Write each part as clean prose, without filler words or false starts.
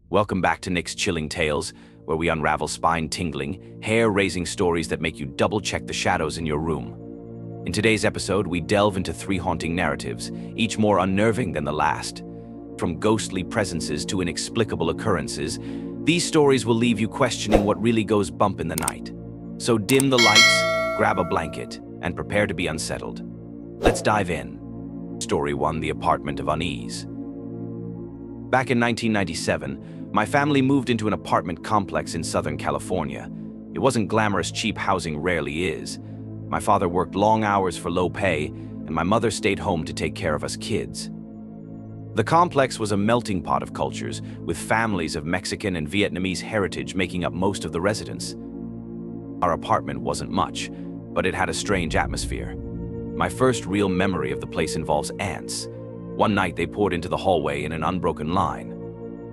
Welcome back to Nick's Chilling Tales, where we unravel spine-tingling, hair-raising stories that make you double-check the shadows in your room. In today's episode, we delve into 3 haunting narratives, each more unnerving than the last. From ghostly presences to inexplicable occurrences, these stories will leave you questioning what really goes bump in the night. So dim the lights, grab a blanket, and prepare to be unsettled. Let's dive in. Story 1: The Apartment of Unease. Back in 1997, my family moved into an apartment complex in Southern California. It wasn't glamorous, cheap housing rarely is. My father worked long hours for low pay, and my mother stayed home to take care of us kids. The complex was a melting pot of cultures, with families of Mexican and Vietnamese heritage making up most of the residents. Our apartment wasn't much, but it had a strange atmosphere. My first real memory of the place involves ants. One night they poured into the hallway in an unbroken line.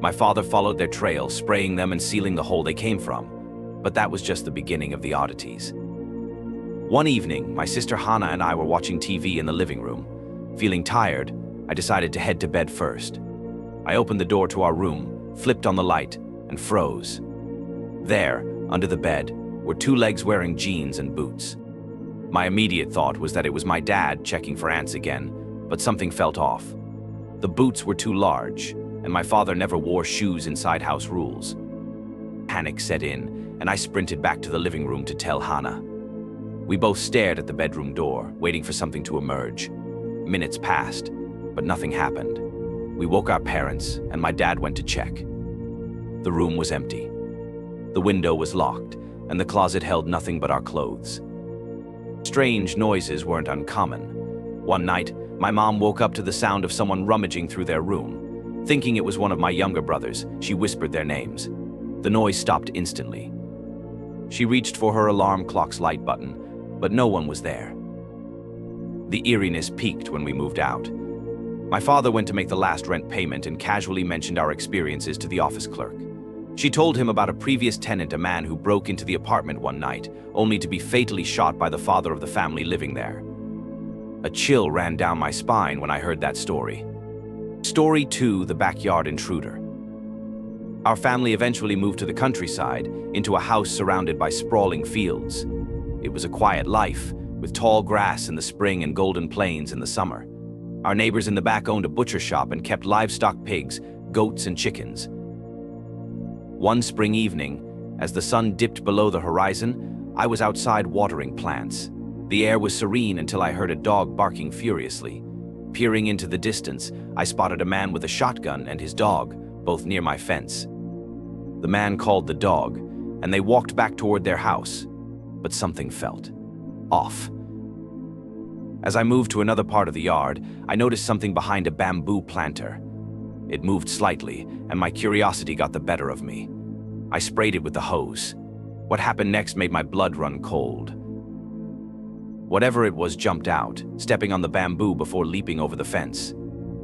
My father followed their trail, spraying them and sealing the hole they came from. But that was just the beginning of the oddities. One evening, my sister Hannah and I were watching TV in the living room. Feeling tired, I decided to head to bed first. I opened the door to our room, flipped on the light, and froze. There, under the bed, were 2 legs wearing jeans and boots. My immediate thought was that it was my dad checking for ants again, but something felt off. The boots were too large, and my father never wore shoes inside house rules. Panic set in, and I sprinted back to the living room to tell Hannah. We both stared at the bedroom door, waiting for something to emerge. Minutes passed, but nothing happened. We woke our parents, and my dad went to check. The room was empty. The window was locked, and the closet held nothing but our clothes. Strange noises weren't uncommon. One night, my mom woke up to the sound of someone rummaging through their room. Thinking it was one of my younger brothers, she whispered their names. The noise stopped instantly. She reached for her alarm clock's light button, but no one was there. The eeriness peaked when we moved out. My father went to make the last rent payment and casually mentioned our experiences to the office clerk. She told him about a previous tenant, a man who broke into the apartment one night, only to be fatally shot by the father of the family living there. A chill ran down my spine when I heard that story. Story 2: The Backyard Intruder. Our family eventually moved to the countryside, into a house surrounded by sprawling fields. It was a quiet life, with tall grass in the spring and golden plains in the summer. Our neighbors in the back owned a butcher shop and kept livestock, pigs, goats, and chickens. One spring evening, as the sun dipped below the horizon, I was outside watering plants. The air was serene until I heard a dog barking furiously. Peering into the distance, I spotted a man with a shotgun and his dog, both near my fence. The man called the dog, and they walked back toward their house, but something felt off. As I moved to another part of the yard, I noticed something behind a bamboo planter. It moved slightly, and my curiosity got the better of me. I sprayed it with the hose. What happened next made my blood run cold. Whatever it was jumped out, stepping on the bamboo before leaping over the fence.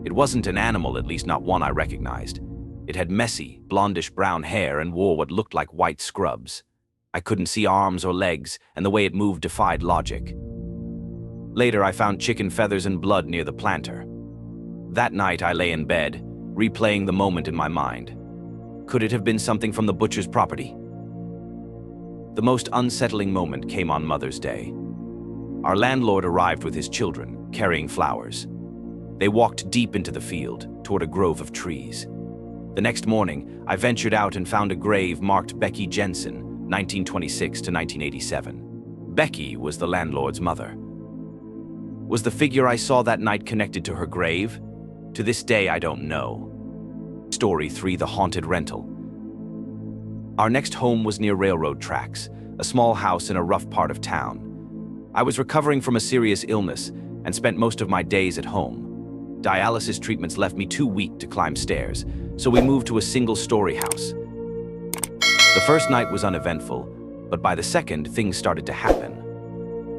It wasn't an animal, at least not one I recognized. It had messy, blondish-brown hair and wore what looked like white scrubs. I couldn't see arms or legs, and the way it moved defied logic. Later, I found chicken feathers and blood near the planter. That night, I lay in bed, replaying the moment in my mind. Could it have been something from the butcher's property? The most unsettling moment came on Mother's Day. Our landlord arrived with his children, carrying flowers. They walked deep into the field, toward a grove of trees. The next morning, I ventured out and found a grave marked Becky Jensen, 1926 to 1987. Becky was the landlord's mother. Was the figure I saw that night connected to her grave? To this day, I don't know. Story 3: The Haunted Rental. Our next home was near railroad tracks, a small house in a rough part of town. I was recovering from a serious illness and spent most of my days at home. Dialysis treatments left me too weak to climb stairs, so we moved to a single-story house. The first night was uneventful, but by the second, things started to happen.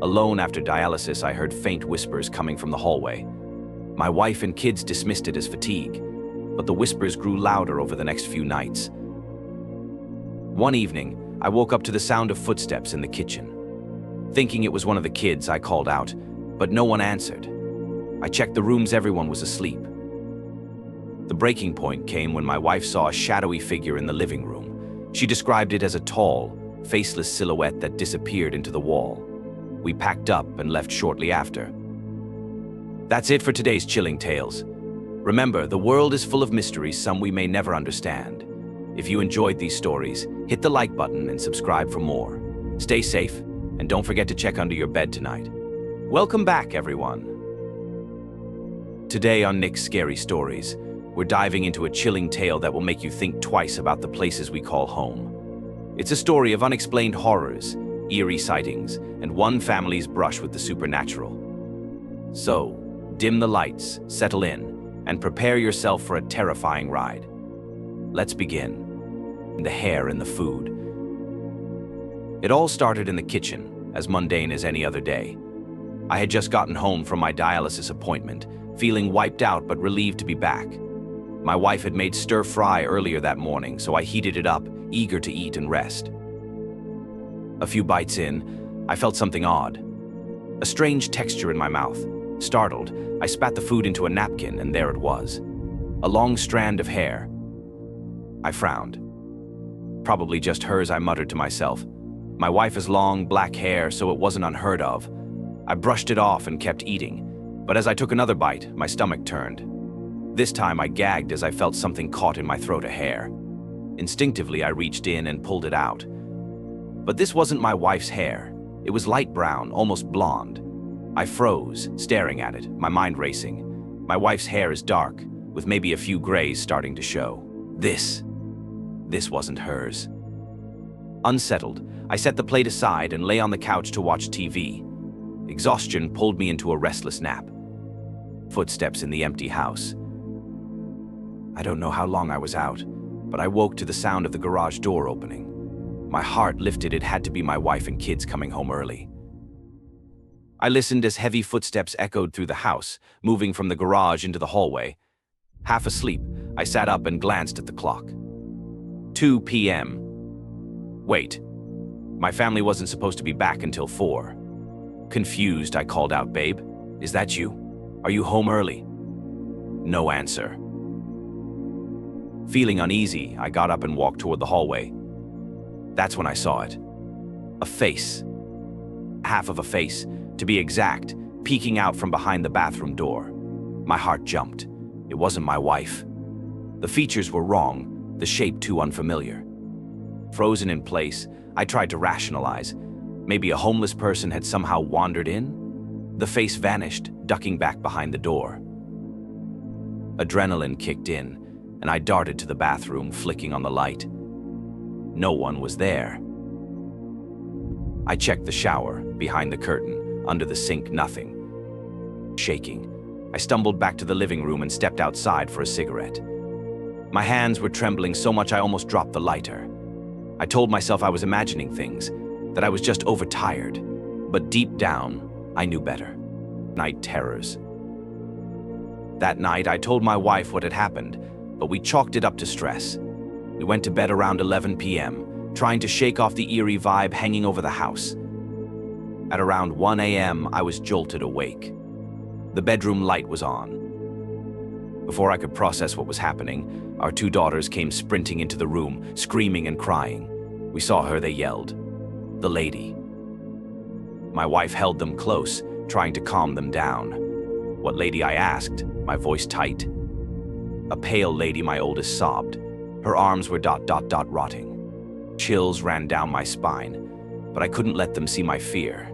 Alone after dialysis, I heard faint whispers coming from the hallway. My wife and kids dismissed it as fatigue, but the whispers grew louder over the next few nights. One evening, I woke up to the sound of footsteps in the kitchen. Thinking it was one of the kids, I called out, but no one answered. I checked the rooms, everyone was asleep. The breaking point came when my wife saw a shadowy figure in the living room. She described it as a tall, faceless silhouette that disappeared into the wall. We packed up and left shortly after. That's it for today's chilling tales. Remember, the world is full of mysteries some we may never understand. If you enjoyed these stories, hit the like button and subscribe for more. Stay safe, and don't forget to check under your bed tonight. Welcome back, everyone. Today on Nick's Scary Stories, we're diving into a chilling tale that will make you think twice about the places we call home. It's a story of unexplained horrors, eerie sightings, and one family's brush with the supernatural. So, dim the lights, settle in, and prepare yourself for a terrifying ride. Let's begin. The hair and the food. It all started in the kitchen, as mundane as any other day. I had just gotten home from my dialysis appointment, feeling wiped out but relieved to be back. My wife had made stir-fry earlier that morning, so I heated it up, eager to eat and rest. A few bites in, I felt something odd. A strange texture in my mouth. Startled, I spat the food into a napkin, and there it was. A long strand of hair. I frowned. Probably just hers, I muttered to myself. My wife has long, black hair, so it wasn't unheard of. I brushed it off and kept eating, but as I took another bite, my stomach turned. This time I gagged as I felt something caught in my throat, a hair. Instinctively, I reached in and pulled it out. But this wasn't my wife's hair. It was light brown, almost blonde. I froze, staring at it, my mind racing. My wife's hair is dark, with maybe a few grays starting to show. This wasn't hers. Unsettled, I set the plate aside and lay on the couch to watch TV. Exhaustion pulled me into a restless nap. Footsteps in the empty house. I don't know how long I was out, but I woke to the sound of the garage door opening. My heart lifted. It had to be my wife and kids coming home early. I listened as heavy footsteps echoed through the house, moving from the garage into the hallway. Half asleep, I sat up and glanced at the clock. 2 p.m. Wait, my family wasn't supposed to be back until 4. Confused, I called out, "Babe, is that you? Are you home early?" No answer. Feeling uneasy, I got up and walked toward the hallway. That's when I saw it. A face. Half of a face, to be exact, peeking out from behind the bathroom door. My heart jumped. It wasn't my wife. The features were wrong, the shape too unfamiliar. Frozen in place, I tried to rationalize. Maybe a homeless person had somehow wandered in? The face vanished, ducking back behind the door. Adrenaline kicked in, and I darted to the bathroom, flicking on the light. No one was there. I checked the shower, behind the curtain, under the sink, nothing. Shaking, I stumbled back to the living room and stepped outside for a cigarette. My hands were trembling so much I almost dropped the lighter. I told myself I was imagining things, that I was just overtired, but deep down, I knew better. Night terrors. That night, I told my wife what had happened, but we chalked it up to stress. We went to bed around 11 p.m., trying to shake off the eerie vibe hanging over the house. At around 1 a.m., I was jolted awake. The bedroom light was on. Before I could process what was happening, our 2 daughters came sprinting into the room, screaming and crying. We saw her, they yelled. The lady. My wife held them close, trying to calm them down. "What lady?" I asked, my voice tight. "A pale lady," my oldest sobbed. Her arms were rotting. Chills ran down my spine, but I couldn't let them see my fear.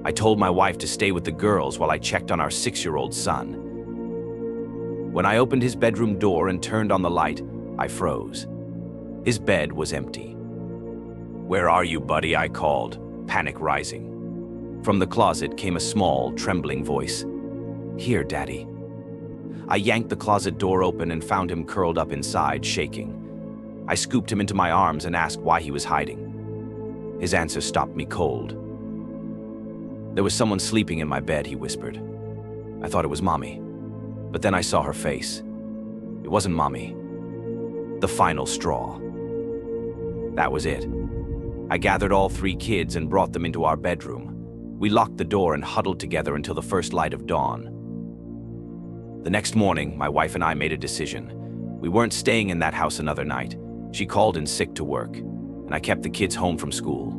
I told my wife to stay with the girls while I checked on our 6-year-old son. When I opened his bedroom door and turned on the light, I froze. His bed was empty. "Where are you, buddy?" I called, panic rising. From the closet came a small, trembling voice. "Here, Daddy." I yanked the closet door open and found him curled up inside, shaking. I scooped him into my arms and asked why he was hiding. His answer stopped me cold. "There was someone sleeping in my bed," he whispered. "I thought it was Mommy, but then I saw her face. It wasn't Mommy." The final straw. That was it. I gathered all 3 kids and brought them into our bedroom. We locked the door and huddled together until the first light of dawn. The next morning, my wife and I made a decision. We weren't staying in that house another night. She called in sick to work, and I kept the kids home from school.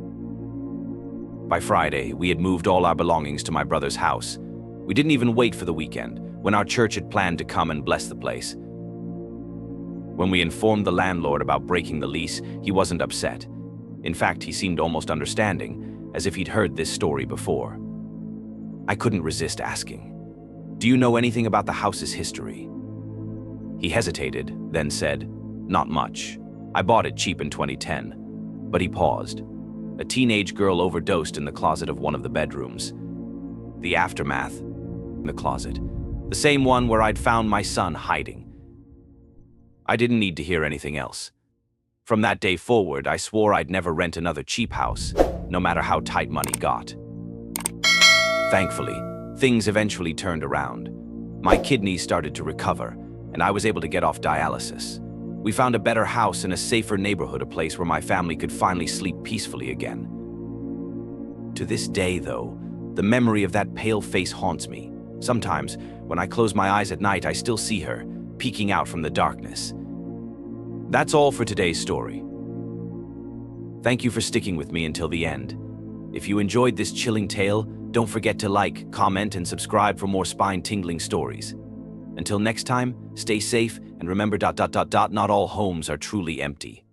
By Friday, we had moved all our belongings to my brother's house. We didn't even wait for the weekend, when our church had planned to come and bless the place. When we informed the landlord about breaking the lease, he wasn't upset. In fact, he seemed almost understanding, as if he'd heard this story before. I couldn't resist asking, "Do you know anything about the house's history?" He hesitated, then said, "Not much. I bought it cheap in 2010. But he paused. A teenage girl overdosed in the closet of one of the bedrooms. The aftermath, in the closet. The same one where I'd found my son hiding. I didn't need to hear anything else. From that day forward, I swore I'd never rent another cheap house, no matter how tight money got. Thankfully, things eventually turned around. My kidneys started to recover, and I was able to get off dialysis. We found a better house in a safer neighborhood, a place where my family could finally sleep peacefully again. To this day, though, the memory of that pale face haunts me. Sometimes, when I close my eyes at night, I still see her, peeking out from the darkness. That's all for today's story. Thank you for sticking with me until the end. If you enjoyed this chilling tale, don't forget to like, comment, and subscribe for more spine-tingling stories. Until next time, stay safe and remember ... not all homes are truly empty.